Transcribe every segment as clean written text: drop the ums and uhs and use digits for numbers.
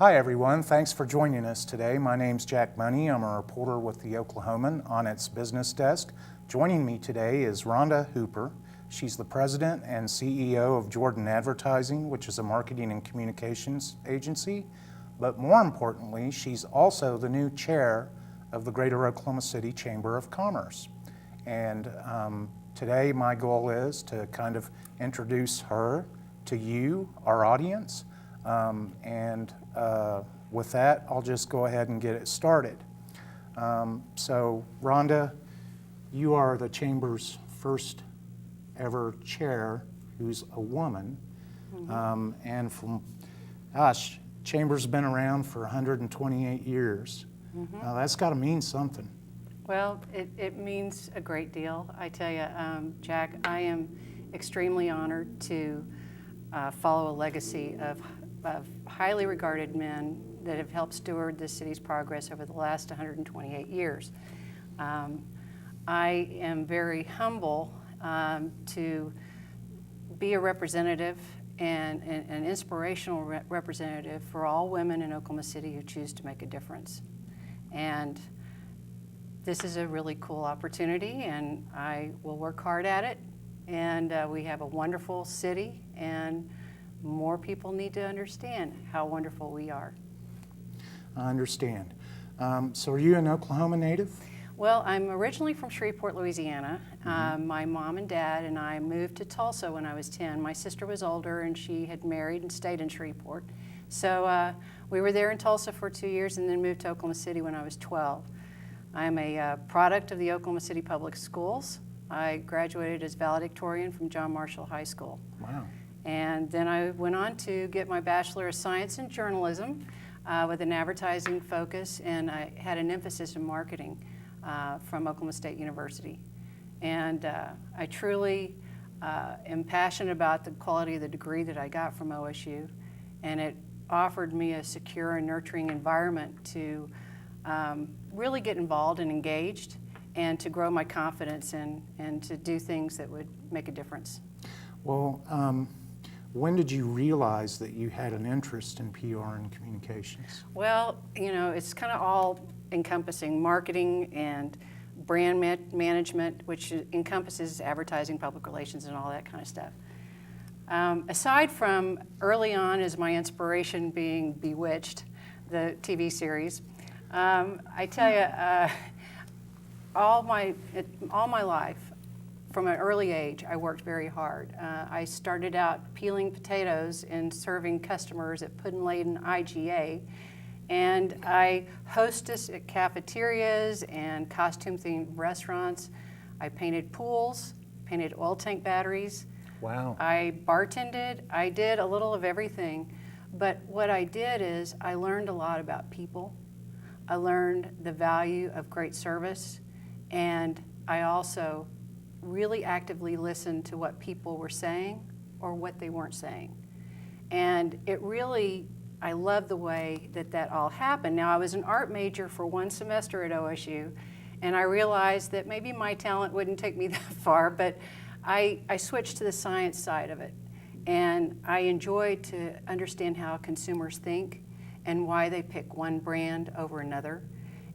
Hi everyone, thanks for joining us today. My name's Jack Money. I'm a reporter with the Oklahoman on its business desk. Joining me today is Rhonda Hooper. She's the president and CEO of Jordan Advertising, which is a marketing and communications agency. But more importantly, she's also the new chair of the Greater Oklahoma City Chamber of Commerce. And today my goal is to kind of introduce her to you, our audience. With that, I'll just go ahead and get it started. So Rhonda, you are the Chamber's first ever chair who's a woman. And from, Chamber's been around for 128 years. Now that's got to mean something. Well, it means a great deal. I tell you, Jack, I am extremely honored to follow a legacy of highly regarded men that have helped steward this city's progress over the last 128 years. I am very humble to be a representative and an inspirational representative for all women in Oklahoma City who choose to make a difference. And this is a really cool opportunity, and I will work hard at it. And we have a wonderful city, and more people need to understand how wonderful we are. I understand. So are you an Oklahoma native? Well, I'm originally from Shreveport, Louisiana. My mom and dad and I moved to Tulsa when I was 10. My sister was older and she had married and stayed in Shreveport. So we were there in Tulsa for 2 years and then moved to Oklahoma City when I was 12. I'm a product of the Oklahoma City Public Schools. I graduated as valedictorian from John Marshall High School. Wow. And then I went on to get my Bachelor of Science in Journalism with an advertising focus, and I had an emphasis in marketing from Oklahoma State University. And I truly am passionate about the quality of the degree that I got from OSU, and it offered me a secure and nurturing environment to really get involved and engaged and to grow my confidence and to do things that would make a difference. Well, when did you realize that you had an interest in PR and communications? Well, you know, it's kind of all encompassing marketing and brand management, which encompasses advertising, public relations, and all that kind of stuff. Aside from early on as my inspiration being Bewitched, the TV series, I tell you, all my life, from an early age, I worked very hard. I started out peeling potatoes and serving customers at Puddin' IGA, and I hostess at cafeterias and costume-themed restaurants. I painted pools, painted oil tank batteries. Wow. I bartended. I did a little of everything, but what I did is I learned a lot about people. I learned the value of great service, and I also really actively listened to what people were saying or what they weren't saying. And it really, I love the way that all happened. Now, I was an art major for one semester at OSU, and I realized that maybe my talent wouldn't take me that far, but I switched to the science side of it. And I enjoyed to understand how consumers think and why they pick one brand over another.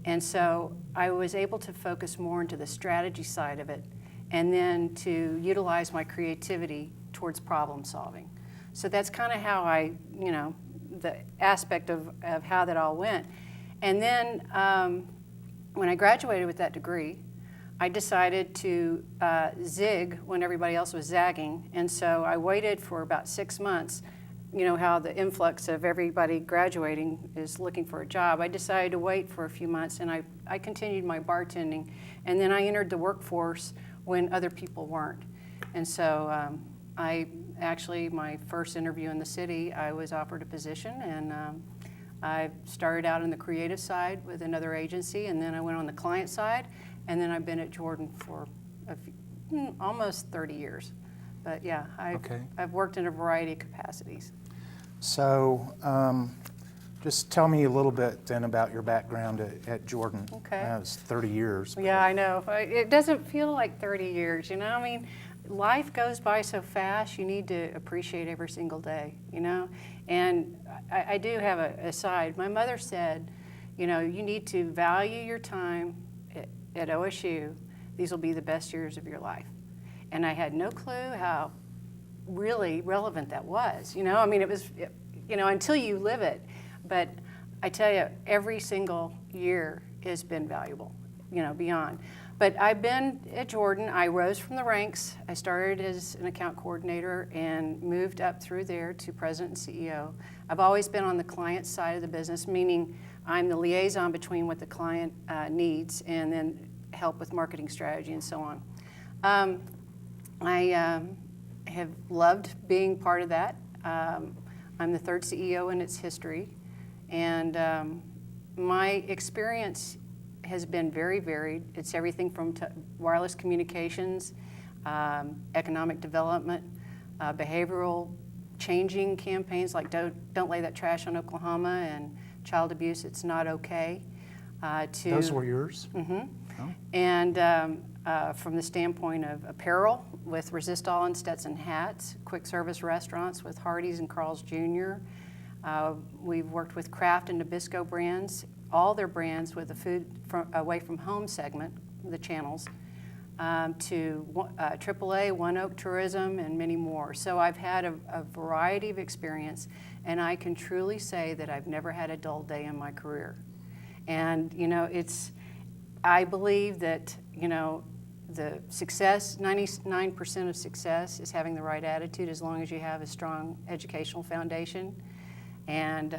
And so I was able to focus more into the strategy side of it, and then to utilize my creativity towards problem solving. So that's kind of how the aspect of how that all went. And then when I graduated with that degree, I decided to zig when everybody else was zagging. And so I waited for about 6 months. You know how the influx of everybody graduating is looking for a job. I decided to wait for a few months, and I continued my bartending. And then I entered the workforce when other people weren't. And so my first interview in the city, I was offered a position, and I started out on the creative side with another agency, and then I went on the client side, and then I've been at Jordan for almost 30 years. But yeah, I've worked in a variety of capacities. So just tell me a little bit then about your background at Jordan. Okay. That was 30 years. Yeah, I know. It doesn't feel like 30 years, you know? I mean, life goes by so fast, you need to appreciate every single day, you know? And I do have a side. My mother said, you know, you need to value your time at OSU. These will be the best years of your life. And I had no clue how really relevant that was, you know? I mean, it was, you know, until you live it. But I tell you, every single year has been valuable, you know, beyond. But I've been at Jordan. I rose from the ranks. I started as an account coordinator and moved up through there to president and CEO. I've always been on the client side of the business, meaning I'm the liaison between what the client needs and then help with marketing strategy and so on. I have loved being part of that. I'm the third CEO in its history, and my experience has been very varied. It's everything from wireless communications, economic development, behavioral changing campaigns like don't lay that trash on Oklahoma, and child abuse, it's not okay. Those were yours? Mm-hmm. Oh. And from the standpoint of apparel with Resistol and Stetson hats, quick service restaurants with Hardee's and Carl's Jr. We've worked with Kraft and Nabisco brands, all their brands with the food away from home segment, the channels, to AAA, One Oak Tourism, and many more. So I've had a variety of experience, and I can truly say that I've never had a dull day in my career. And, you know, I believe that, you know, the success, 99% of success is having the right attitude as long as you have a strong educational foundation. And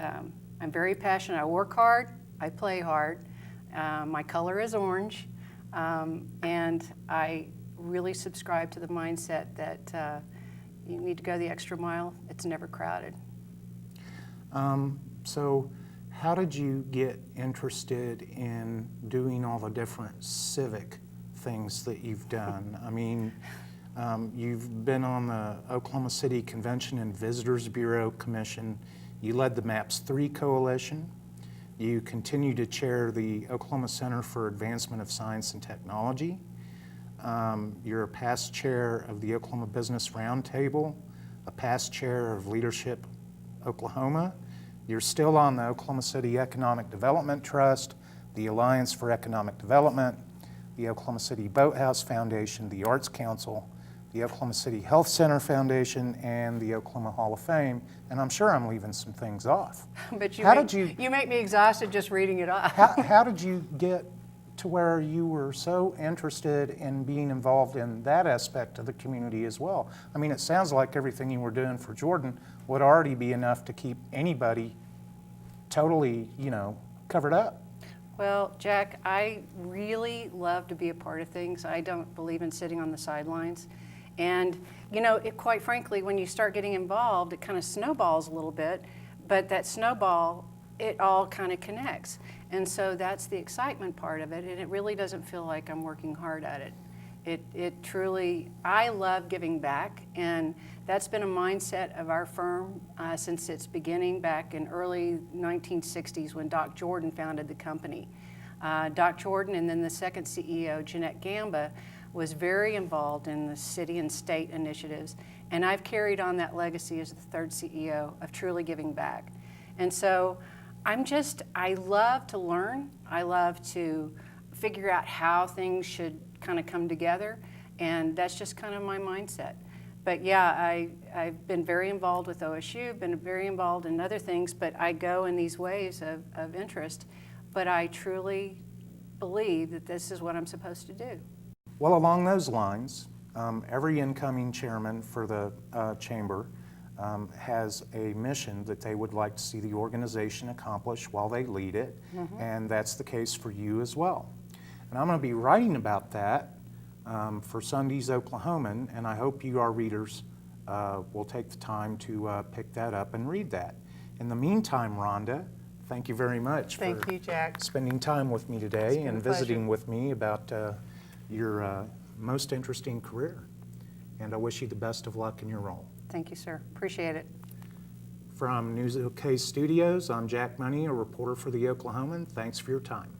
I'm very passionate. I work hard, I play hard. My color is orange. And I really subscribe to the mindset that you need to go the extra mile. It's never crowded. So how did you get interested in doing all the different civic things that you've done? I mean, you've been on the Oklahoma City Convention and Visitors Bureau Commission. You led the MAPS 3 Coalition. You continue to chair the Oklahoma Center for Advancement of Science and Technology. You're a past chair of the Oklahoma Business Roundtable, a past chair of Leadership Oklahoma. You're still on the Oklahoma City Economic Development Trust, the Alliance for Economic Development, the Oklahoma City Boathouse Foundation, the Arts Council, the Oklahoma City Health Center Foundation, and the Oklahoma Hall of Fame, and I'm sure I'm leaving some things off. But you make me exhausted just reading it off. How did you get to where you were so interested in being involved in that aspect of the community as well? I mean, it sounds like everything you were doing for Jordan would already be enough to keep anybody totally, you know, covered up. Well, Jack, I really love to be a part of things. I don't believe in sitting on the sidelines. And, you know, quite frankly, when you start getting involved, it kind of snowballs a little bit, but that snowball, it all kind of connects. And so that's the excitement part of it, and it really doesn't feel like I'm working hard at it. It truly, I love giving back, and that's been a mindset of our firm since its beginning back in early 1960s when Doc Jordan founded the company. Doc Jordan and then the second CEO, Jeanette Gamba, was very involved in the city and state initiatives, and I've carried on that legacy as the third CEO of truly giving back. And so I love to learn. I love to figure out how things should kind of come together, and that's just kind of my mindset. But yeah, I've been very involved with OSU, been very involved in other things, but I go in these waves of interest, but I truly believe that this is what I'm supposed to do. Well, along those lines, every incoming chairman for the chamber has a mission that they would like to see the organization accomplish while they lead it, and that's the case for you as well. And I'm going to be writing about that for Sunday's Oklahoman, and I hope you, our readers, will take the time to pick that up and read that. In the meantime, Rhonda, thank you very much Thank for you, Jack. spending time with me today It's been and a pleasure. visiting with me about your most interesting career. And I wish you the best of luck in your role. Thank you, sir. Appreciate it. From News OK Studios, I'm Jack Money, a reporter for the Oklahoman. Thanks for your time.